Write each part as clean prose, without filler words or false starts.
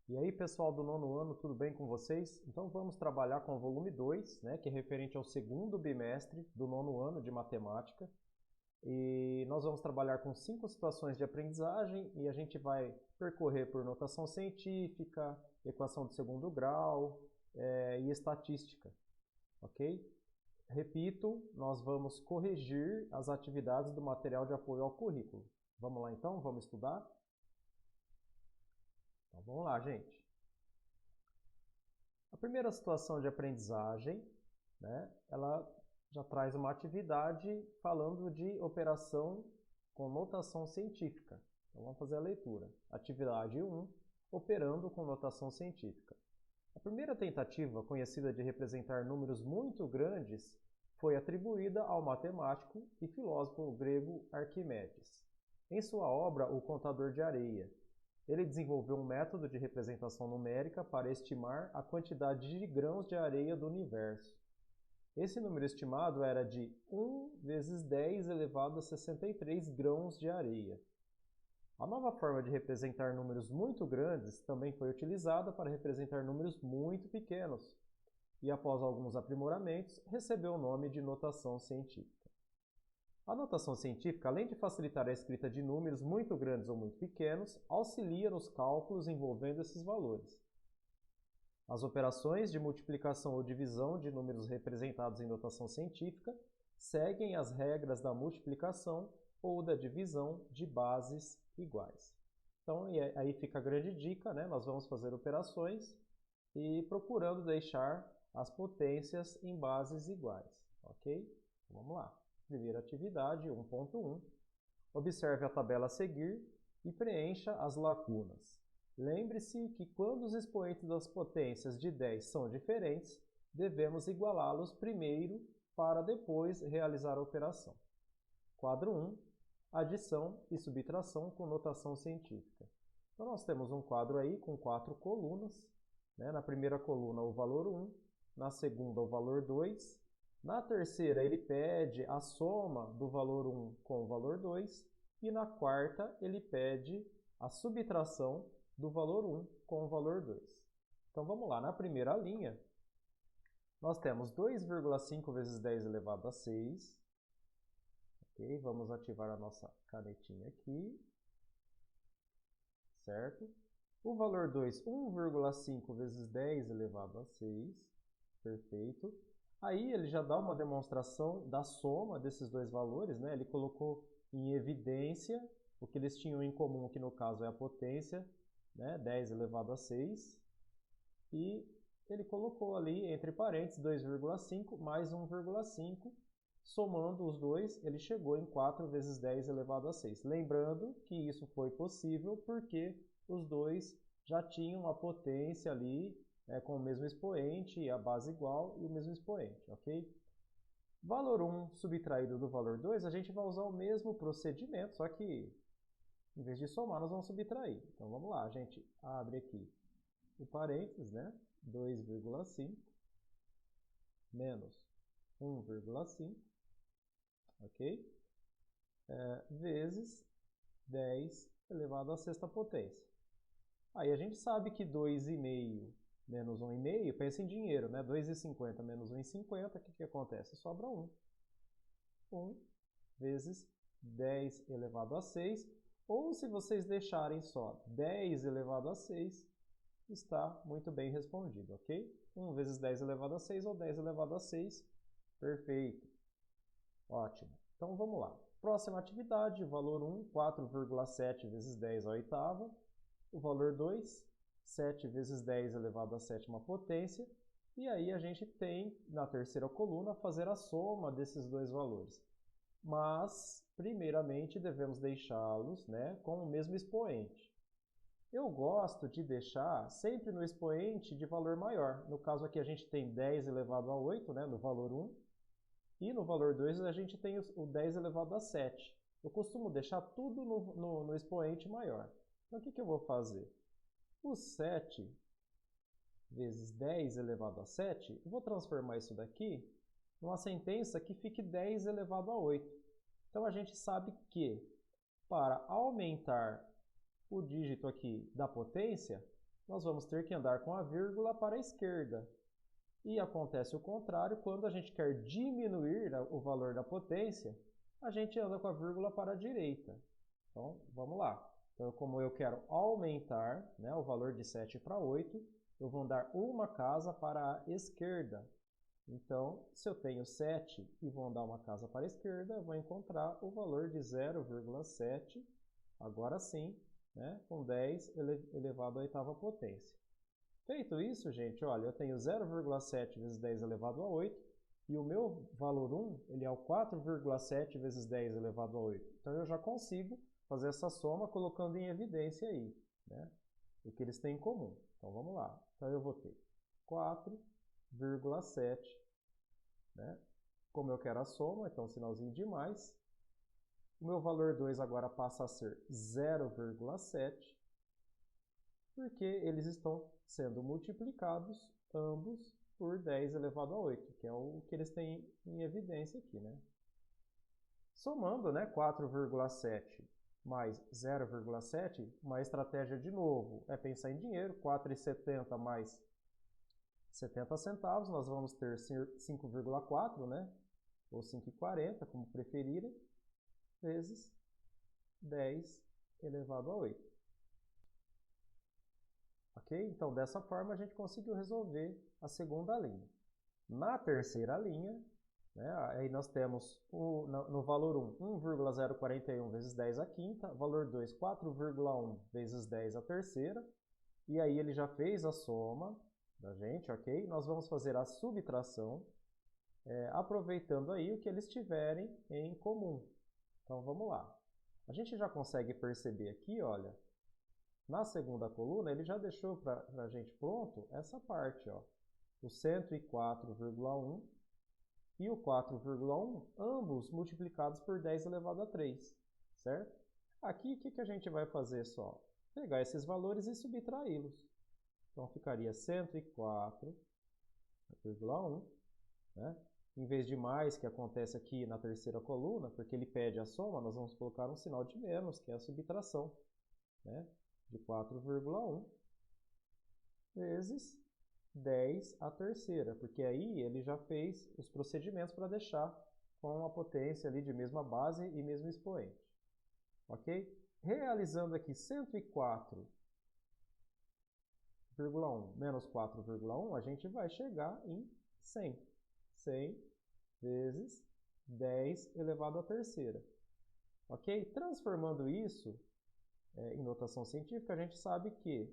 E aí, pessoal do nono ano, tudo bem com vocês? Então vamos trabalhar com o volume 2, né, que é referente ao segundo bimestre do nono ano de matemática. E nós vamos trabalhar com 5 situações de aprendizagem e a gente vai percorrer por notação científica, equação de segundo grau e estatística, ok? Repito, nós vamos corrigir as atividades do material de apoio ao currículo. Vamos lá então? Vamos estudar? Então vamos lá, gente. A primeira situação de aprendizagem, né, ela já traz uma atividade falando de operação com notação científica. Então vamos fazer a leitura. Atividade 1, operando com notação científica. A primeira tentativa conhecida de representar números muito grandes foi atribuída ao matemático e filósofo grego Arquimedes. Em sua obra O Contador de Areia, ele desenvolveu um método de representação numérica para estimar a quantidade de grãos de areia do universo. Esse número estimado era de 1 vezes 10 elevado a 63 grãos de areia. A nova forma de representar números muito grandes também foi utilizada para representar números muito pequenos e, após alguns aprimoramentos, recebeu o nome de notação científica. A notação científica, além de facilitar a escrita de números muito grandes ou muito pequenos, auxilia nos cálculos envolvendo esses valores. As operações de multiplicação ou divisão de números representados em notação científica seguem as regras da multiplicação ou da divisão de bases iguais. Então, aí fica a grande dica, né? Nós vamos fazer operações e procurando deixar as potências em bases iguais, ok? Vamos lá. Primeira atividade, 1.1. Observe a tabela a seguir e preencha as lacunas. Lembre-se que quando os expoentes das potências de 10 são diferentes, devemos igualá-los primeiro para depois realizar a operação. Quadro 1. Adição e subtração com notação científica. Então, nós temos um quadro aí com 4 colunas. Né? Na primeira coluna, o valor 1. Na segunda, o valor 2. Na terceira, ele pede a soma do valor 1 com o valor 2. E na quarta, ele pede a subtração do valor 1 com o valor 2. Então, vamos lá. Na primeira linha, nós temos 2,5 vezes 10 elevado a 6. Ok? Vamos ativar a nossa canetinha aqui. Certo? O valor 2, 1,5 vezes 10 elevado a 6. Perfeito. Aí ele já dá uma demonstração da soma desses dois valores, né? Ele colocou em evidência o que eles tinham em comum, que no caso é a potência, né? 10 elevado a 6. E ele colocou ali entre parênteses 2,5 mais 1,5. Somando os dois, ele chegou em 4 vezes 10 elevado a 6. Lembrando que isso foi possível porque os dois já tinham a potência ali, com o mesmo expoente, a base igual e o mesmo expoente, ok? Valor 1 subtraído do valor 2, a gente vai usar o mesmo procedimento, só que em vez de somar, nós vamos subtrair. Então vamos lá, a gente abre aqui o parênteses, né? 2,5 menos 1,5, ok? Vezes 10 elevado à sexta potência. Aí a gente sabe que 2,5 menos 1,5, pensa em dinheiro, né? 2,50 menos 1,50, o que acontece? Sobra 1. 1 vezes 10 elevado a 6, ou se vocês deixarem só 10 elevado a 6, está muito bem respondido, ok? 1 vezes 10 elevado a 6 ou 10 elevado a 6, perfeito. Ótimo. Então vamos lá. Próxima atividade, valor 1, 4,7 vezes 10 à oitava. O valor 2, 7 vezes 10 elevado à sétima potência. E aí a gente tem, na terceira coluna, fazer a soma desses dois valores. Mas, primeiramente, devemos deixá-los, né, com o mesmo expoente. Eu gosto de deixar sempre no expoente de valor maior. No caso aqui a gente tem 10 elevado a 8, né, no valor 1. E no valor 2 a gente tem o 10 elevado a 7. Eu costumo deixar tudo no expoente maior. Então, o que eu vou fazer? O 7 vezes 10 elevado a 7, eu vou transformar isso daqui numa sentença que fique 10 elevado a 8. Então, a gente sabe que para aumentar o dígito aqui da potência, nós vamos ter que andar com a vírgula para a esquerda. E acontece o contrário, quando a gente quer diminuir o valor da potência, a gente anda com a vírgula para a direita. Então, vamos lá. Então, como eu quero aumentar, né, o valor de 7 para 8, eu vou andar uma casa para a esquerda. Então, se eu tenho 7 e vou andar uma casa para a esquerda, eu vou encontrar o valor de 0,7, agora sim, né, com 10 elevado à oitava potência. Feito isso, gente, olha, eu tenho 0,7 vezes 10 elevado a 8, e o meu valor 1, ele é o 4,7 vezes 10 elevado a 8. Então, eu já consigo fazer essa soma colocando em evidência aí, né, o que eles têm em comum. Então, vamos lá. Então, eu vou ter 4,7, né? Como eu quero a soma, então sinalzinho de mais. O meu valor 2 agora passa a ser 0,7, porque eles estão sendo multiplicados, ambos, por 10 elevado a 8, que é o que eles têm em evidência aqui, né? Somando, né, 4,7 mais 0,7, uma estratégia de novo é pensar em dinheiro, 4,70 mais 70 centavos, nós vamos ter 5,4, né? Ou 5,40, como preferirem, vezes 10 elevado a 8. Ok? Então, dessa forma, a gente conseguiu resolver a segunda linha. Na terceira linha, né, aí nós temos no valor 1, 1,041 vezes 10 a quinta, valor 2, 4,1 vezes 10 a terceira, e aí ele já fez a soma da gente, ok? Nós vamos fazer a subtração, aproveitando aí o que eles tiverem em comum. Então, vamos lá. A gente já consegue perceber aqui, olha, na segunda coluna, ele já deixou para a gente pronto essa parte, ó, o 104,1 e o 4,1, ambos multiplicados por 10 elevado a 3, certo? Aqui, o que a gente vai fazer só? Pegar esses valores e subtraí-los. Então, ficaria 104,1, né? Em vez de mais, que acontece aqui na terceira coluna, porque ele pede a soma, nós vamos colocar um sinal de menos, que é a subtração, né? De 4,1 vezes 10 a terceira, porque aí ele já fez os procedimentos para deixar com a potência ali de mesma base e mesmo expoente. Ok? Realizando aqui 104,1 menos 4,1, a gente vai chegar em 100. 100 vezes 10 elevado à terceira. Ok? Transformando isso em notação científica, a gente sabe que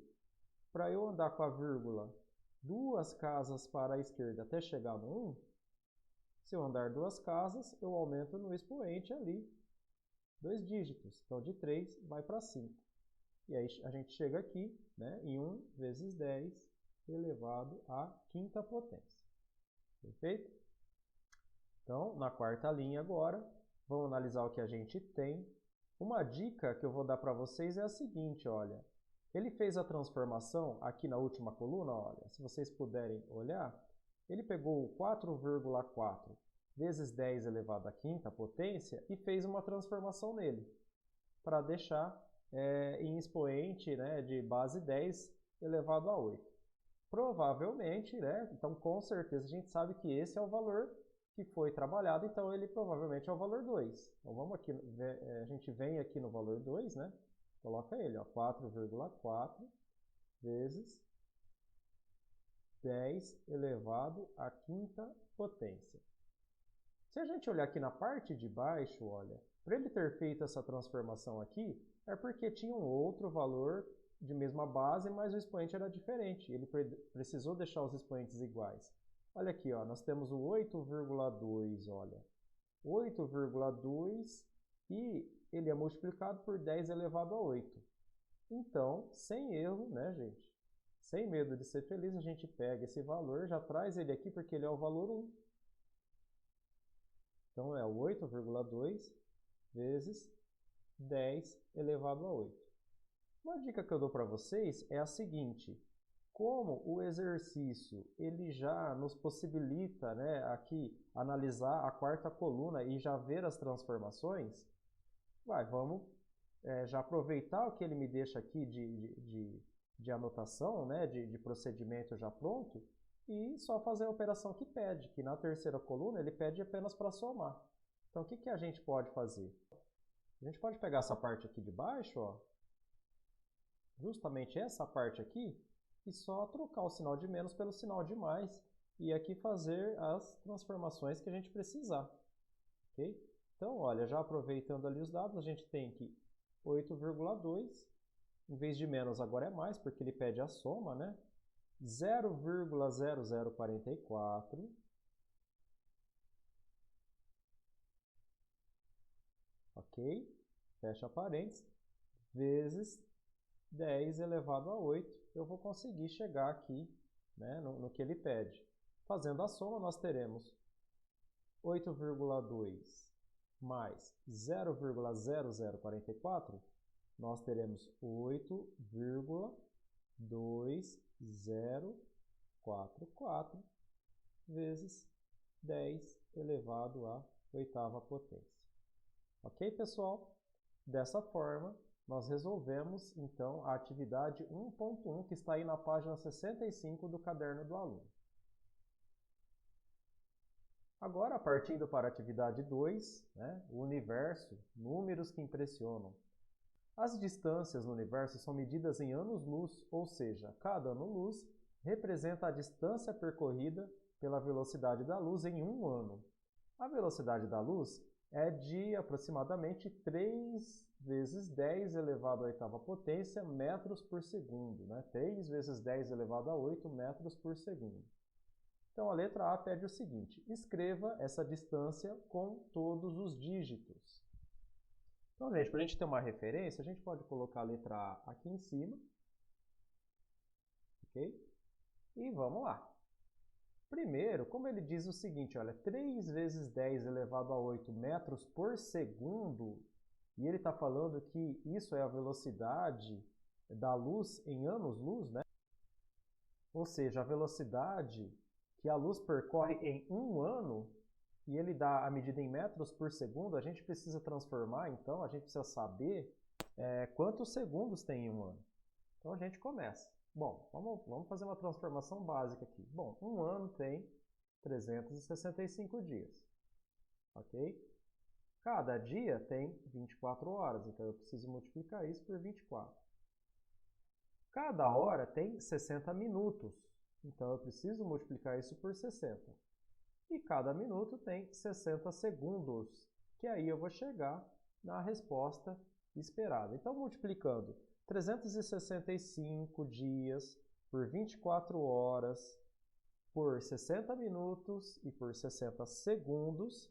para eu andar com a vírgula duas casas para a esquerda até chegar no 1, se eu andar duas casas, eu aumento no expoente ali 2 dígitos. Então, de 3 vai para 5. E aí a gente chega aqui, né, em 1 vezes 10 elevado à quinta potência. Perfeito? Então, na quarta linha agora, vamos analisar o que a gente tem. Uma dica que eu vou dar para vocês é a seguinte, olha. Ele fez a transformação aqui na última coluna, olha, se vocês puderem olhar, ele pegou o 4,4 vezes 10 elevado à quinta potência e fez uma transformação nele, para deixar em expoente, né, de base 10 elevado a 8. Provavelmente, né, então com certeza a gente sabe que esse é o valor que foi trabalhado, então ele provavelmente é o valor 2. Então vamos aqui, a gente vem aqui no valor 2, né? Coloca ele, 4,4 vezes 10 elevado à quinta potência. Se a gente olhar aqui na parte de baixo, olha, para ele ter feito essa transformação aqui, é porque tinha um outro valor de mesma base, mas o expoente era diferente. Ele precisou deixar os expoentes iguais. Olha aqui, ó, nós temos o 8,2, olha, 8,2 e ele é multiplicado por 10 elevado a 8. Então, sem erro, né, gente? Sem medo de ser feliz, a gente pega esse valor, já traz ele aqui porque ele é o valor 1. Então, é 8,2 vezes 10 elevado a 8. Uma dica que eu dou para vocês é a seguinte. Como o exercício ele já nos possibilita, né, aqui analisar a quarta coluna e já ver as transformações, vamos já aproveitar o que ele me deixa aqui de de anotação, né, de procedimento já pronto, e só fazer a operação que pede, que na terceira coluna ele pede apenas para somar. Então, o que a gente pode fazer? A gente pode pegar essa parte aqui de baixo, ó, justamente essa parte aqui, e só trocar o sinal de menos pelo sinal de mais, e aqui fazer as transformações que a gente precisar. Ok? Então, olha, já aproveitando ali os dados, a gente tem que 8,2, em vez de menos agora é mais, porque ele pede a soma, né? 0,0044 ok? Fecha parênteses, vezes 10 elevado a 8, eu vou conseguir chegar aqui, né, no que ele pede. Fazendo a soma, nós teremos 8,2 mais 0,0044, nós teremos 8,2044 vezes 10 elevado à oitava potência. Ok, pessoal? Dessa forma, nós resolvemos, então, a atividade 1.1, que está aí na página 65 do caderno do aluno. Agora, partindo para a atividade 2, né, o universo, números que impressionam. As distâncias no universo são medidas em anos-luz, ou seja, cada ano-luz representa a distância percorrida pela velocidade da luz em um ano. A velocidade da luz é de aproximadamente 3 vezes 10 elevado à oitava potência metros por segundo, né? 3 vezes 10 elevado a 8 metros por segundo. Então, a letra A pede o seguinte: escreva essa distância com todos os dígitos. Então, gente, para a gente ter uma referência, a gente pode colocar a letra A aqui em cima. Ok? E vamos lá. Primeiro, como ele diz o seguinte, olha, 3 vezes 10 elevado a 8 metros por segundo, e ele está falando que isso é a velocidade da luz em anos-luz, né? Ou seja, a velocidade que a luz percorre em um ano, e ele dá a medida em metros por segundo, a gente precisa transformar, então, a gente precisa saber quantos segundos tem em um ano. Então, a gente começa. Bom, vamos fazer uma transformação básica aqui. Bom, um ano tem 365 dias, ok? Cada dia tem 24 horas, então eu preciso multiplicar isso por 24. Cada hora tem 60 minutos, então eu preciso multiplicar isso por 60. E cada minuto tem 60 segundos, que aí eu vou chegar na resposta esperada. Então, multiplicando 365 dias por 24 horas, por 60 minutos e por 60 segundos,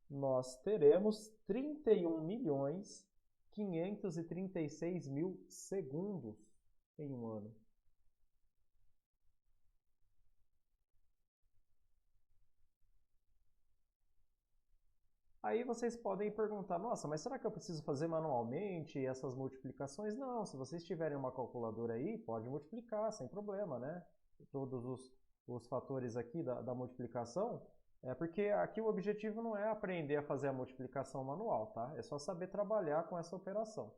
nós teremos 31.536.000 segundos em um ano. Aí vocês podem perguntar, nossa, mas será que eu preciso fazer manualmente essas multiplicações? Não, se vocês tiverem uma calculadora aí, pode multiplicar, sem problema, né? Todos os fatores aqui da multiplicação, porque aqui o objetivo não é aprender a fazer a multiplicação manual, tá? É só saber trabalhar com essa operação.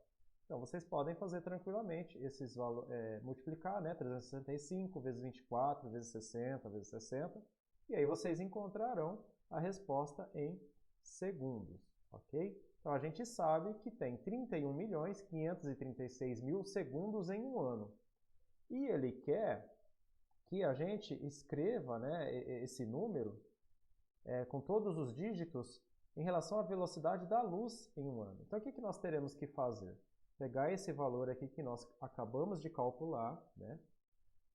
Então, vocês podem fazer tranquilamente esses valores, multiplicar, né? 365 vezes 24, vezes 60, vezes 60, e aí vocês encontrarão a resposta em segundos, ok? Então, a gente sabe que tem 31.536.000 segundos em um ano. E ele quer que a gente escreva, né, esse número com todos os dígitos em relação à velocidade da luz em um ano. Então, o que nós teremos que fazer? Pegar esse valor aqui que nós acabamos de calcular, né,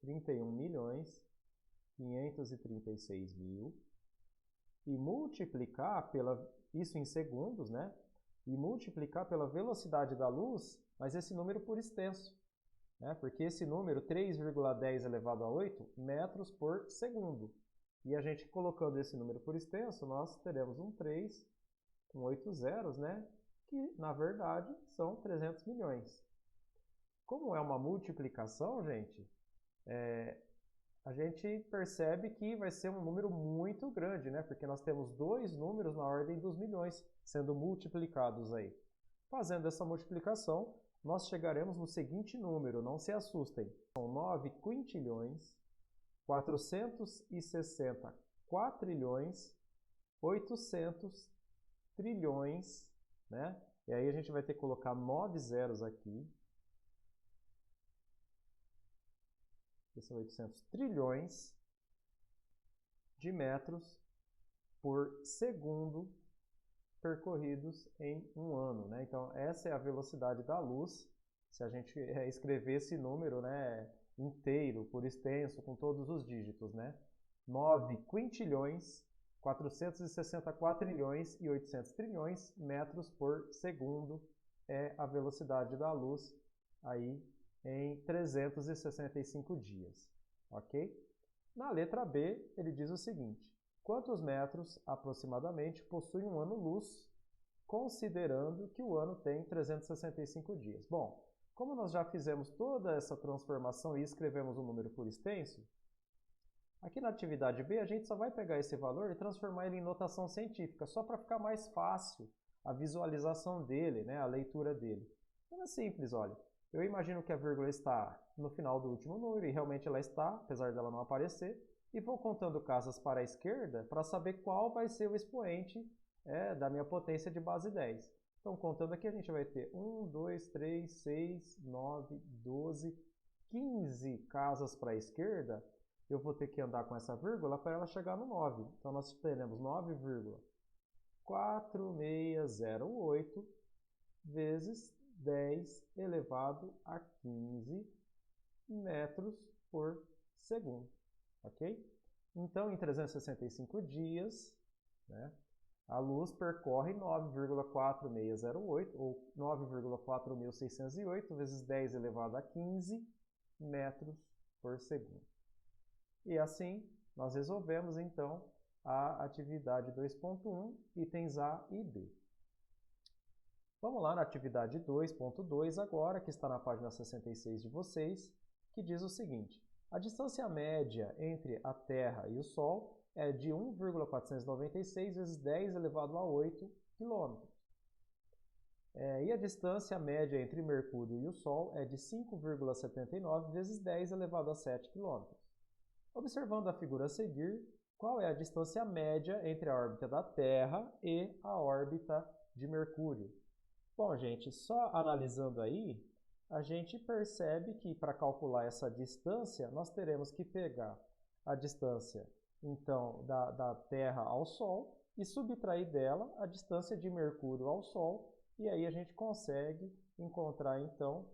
31.536.000, e multiplicar isso em segundos, né? E multiplicar pela velocidade da luz, mas esse número por extenso, né? Porque esse número, 3,10 elevado a 8 metros por segundo. E a gente colocando esse número por extenso, nós teremos um 3 com 8 zeros, né? Que, na verdade, são 300 milhões. Como é uma multiplicação, gente, a gente percebe que vai ser um número muito grande, né? Porque nós temos dois números na ordem dos milhões sendo multiplicados aí. Fazendo essa multiplicação, nós chegaremos no seguinte número, não se assustem, São 9 quintilhões, 460 quatrilhões, 800 trilhões, né? E aí a gente vai ter que colocar 9 zeros aqui. Esses são 800 trilhões de metros por segundo percorridos em um ano, né? Então, essa é a velocidade da luz. Se a gente escrever esse número, né, inteiro, por extenso, com todos os dígitos, né? 9 quintilhões, 460 quatrilhões e 800 trilhões metros por segundo é a velocidade da luz aí em 365 dias, ok? Na letra B, ele diz o seguinte: quantos metros aproximadamente possui um ano-luz, considerando que o ano tem 365 dias? Bom, como nós já fizemos toda essa transformação e escrevemos o número por extenso, aqui na atividade B a gente só vai pegar esse valor e transformar ele em notação científica, só para ficar mais fácil a visualização dele, né, a leitura dele. Então é simples, olha. Eu imagino que a vírgula está no final do último número, e realmente ela está, apesar dela não aparecer, e vou contando casas para a esquerda para saber qual vai ser o expoente da minha potência de base 10. Então, contando aqui, a gente vai ter 1, 2, 3, 6, 9, 12, 15 casas para a esquerda. Eu vou ter que andar com essa vírgula para ela chegar no 9. Então, nós teremos 9,4608 vezes 10 elevado a 15 metros por segundo, ok? Então, em 365 dias, né, a luz percorre 9,4608, ou 9,4608 vezes 10 elevado a 15 metros por segundo. E assim, nós resolvemos, então, a atividade 2.1, itens A e B. Vamos lá na atividade 2.2 agora, que está na página 66 de vocês, que diz o seguinte: a distância média entre a Terra e o Sol é de 1,496 vezes 10 elevado a 8 km. E a distância média entre Mercúrio e o Sol é de 5,79 vezes 10 elevado a 7 km. Observando a figura a seguir, qual é a distância média entre a órbita da Terra e a órbita de Mercúrio? Bom, gente, só analisando aí, a gente percebe que para calcular essa distância, nós teremos que pegar a distância, então, da Terra ao Sol e subtrair dela a distância de Mercúrio ao Sol, e aí a gente consegue encontrar, então,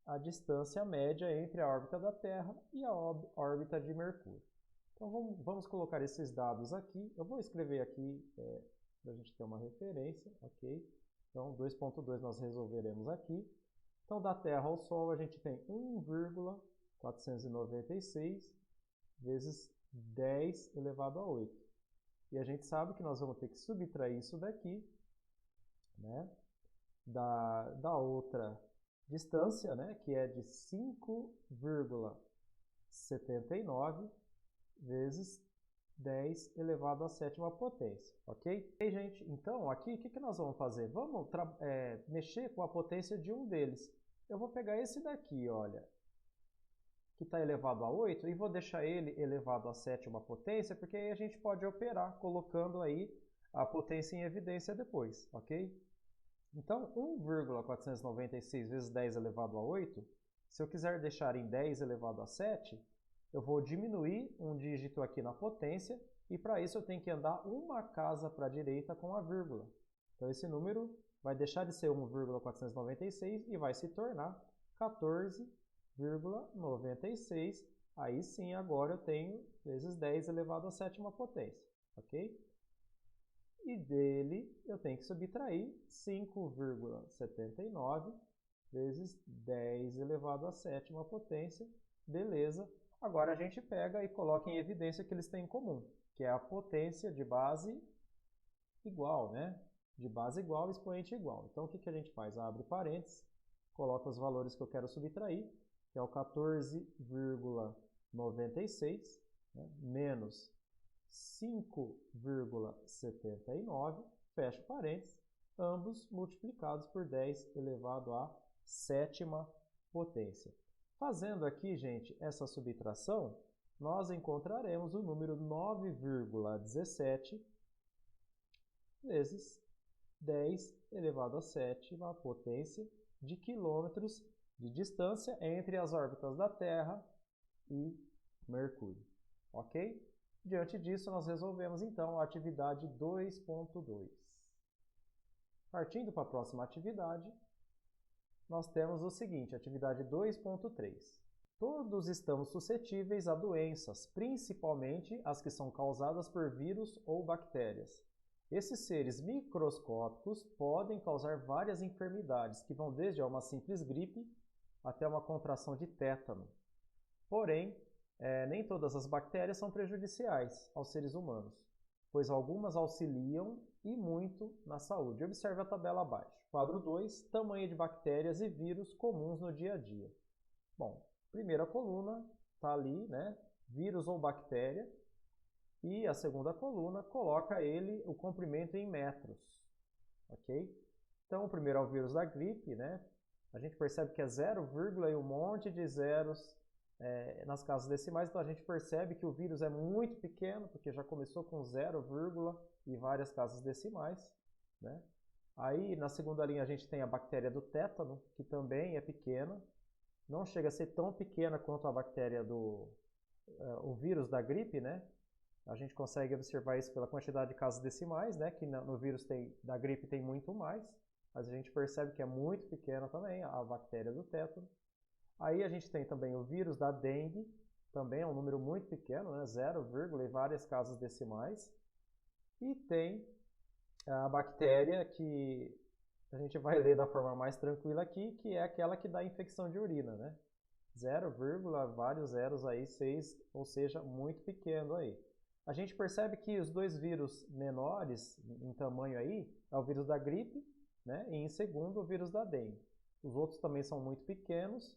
a distância média entre a órbita da Terra e a órbita de Mercúrio. Então, vamos colocar esses dados aqui. Eu vou escrever aqui para a gente ter uma referência, ok? Então, 2.2 nós resolveremos aqui. Então, da Terra ao Sol, a gente tem 1,496 vezes 10 elevado a 8. E a gente sabe que nós vamos ter que subtrair isso daqui, né, da outra distância, né, que é de 5,79 vezes 10 elevado à sétima potência, ok? E, gente, então, aqui, o que nós vamos fazer? Vamos mexer com a potência de um deles. Eu vou pegar esse daqui, olha, que está elevado a 8, e vou deixar ele elevado à sétima potência, porque aí a gente pode operar, colocando aí a potência em evidência depois, ok? Então, 1,496 vezes 10 elevado a 8, se eu quiser deixar em 10 elevado a 7, eu vou diminuir um dígito aqui na potência, e para isso eu tenho que andar uma casa para a direita com a vírgula. Então, esse número vai deixar de ser 1,496 e vai se tornar 14,96. Aí sim, agora eu tenho vezes 10 elevado à sétima potência, ok? E dele eu tenho que subtrair 5,79 vezes 10 elevado à sétima potência. Beleza. Agora a gente pega e coloca em evidência que eles têm em comum, que é a potência de base igual, né? De base igual, expoente igual. Então o que a gente faz? Abre parênteses, coloca os valores que eu quero subtrair, que é o 14,96, né, menos 5,79, fecha parênteses, ambos multiplicados por 10 elevado à sétima potência. Fazendo aqui, gente, essa subtração, nós encontraremos o número 9,17 vezes 10 elevado a 7 a potência de quilômetros de distância entre as órbitas da Terra e Mercúrio. Ok? Diante disso, nós resolvemos então a atividade 2.2. Partindo para a próxima atividade, nós temos o seguinte, atividade 2.3. Todos estamos suscetíveis a doenças, principalmente as que são causadas por vírus ou bactérias. Esses seres microscópicos podem causar várias enfermidades, que vão desde uma simples gripe até uma contração de tétano. Porém, nem todas as bactérias são prejudiciais aos seres humanos, pois algumas auxiliam e muito na saúde. Observe a tabela abaixo. Quadro 2, tamanho de bactérias e vírus comuns no dia a dia. Bom, primeira coluna está ali, né? Vírus ou bactéria. E a segunda coluna coloca o comprimento em metros. Ok? Então, o primeiro é o vírus da gripe, né? A gente percebe que é 0, e um monte de zeros nas casas decimais, então a gente percebe que o vírus é muito pequeno, porque já começou com 0, e várias casas decimais, né? Aí, na segunda linha, a gente tem a bactéria do tétano, que também é pequena. Não chega a ser tão pequena quanto a bactéria o vírus da gripe, né? A gente consegue observar isso pela quantidade de casas decimais, né? Que no vírus da gripe tem muito mais, mas a gente percebe que é muito pequena também a bactéria do tétano. Aí a gente tem também o vírus da dengue, também é um número muito pequeno, né? 0, e várias casas decimais. E tem a bactéria que a gente vai ler da forma mais tranquila aqui, que é aquela que dá infecção de urina, né? 0, vários zeros aí, 6, ou seja, muito pequeno aí. A gente percebe que os dois vírus menores em tamanho aí é o vírus da gripe, né? E em segundo o vírus da dengue. Os outros também são muito pequenos,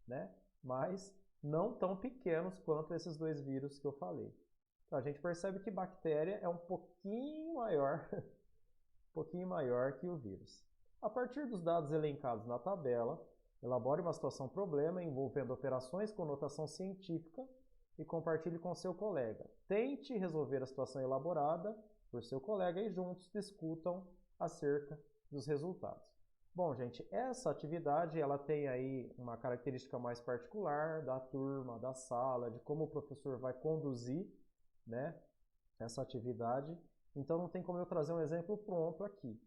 né? Mas não tão pequenos quanto esses dois vírus que eu falei. Então a gente percebe que bactéria é um pouquinho maior, que o vírus. A partir dos dados elencados na tabela, elabore uma situação-problema envolvendo operações com notação científica e compartilhe com seu colega. Tente resolver a situação elaborada por seu colega e juntos discutam acerca dos resultados. Bom, gente, essa atividade ela tem aí uma característica mais particular da turma, da sala, de como o professor vai conduzir, né, essa atividade. Então não tem como eu trazer um exemplo pronto aqui.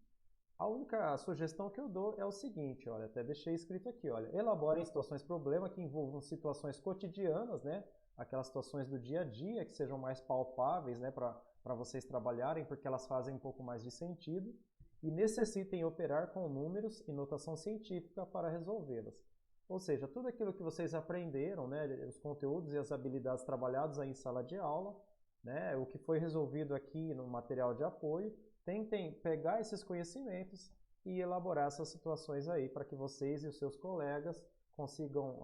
A única sugestão que eu dou é o seguinte, olha, até deixei escrito aqui, olha, elaborem situações-problema que envolvam situações cotidianas, né, aquelas situações do dia a dia que sejam mais palpáveis, né, para vocês trabalharem, porque elas fazem um pouco mais de sentido e necessitem operar com números e notação científica para resolvê-las. Ou seja, tudo aquilo que vocês aprenderam, né, os conteúdos e as habilidades trabalhados aí em sala de aula, né, o que foi resolvido aqui no material de apoio, tentem pegar esses conhecimentos e elaborar essas situações aí para que vocês e os seus colegas consigam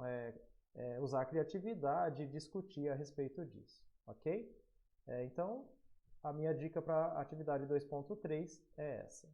usar a criatividade e discutir a respeito disso, ok? Então, a minha dica para a atividade 2.3 é essa.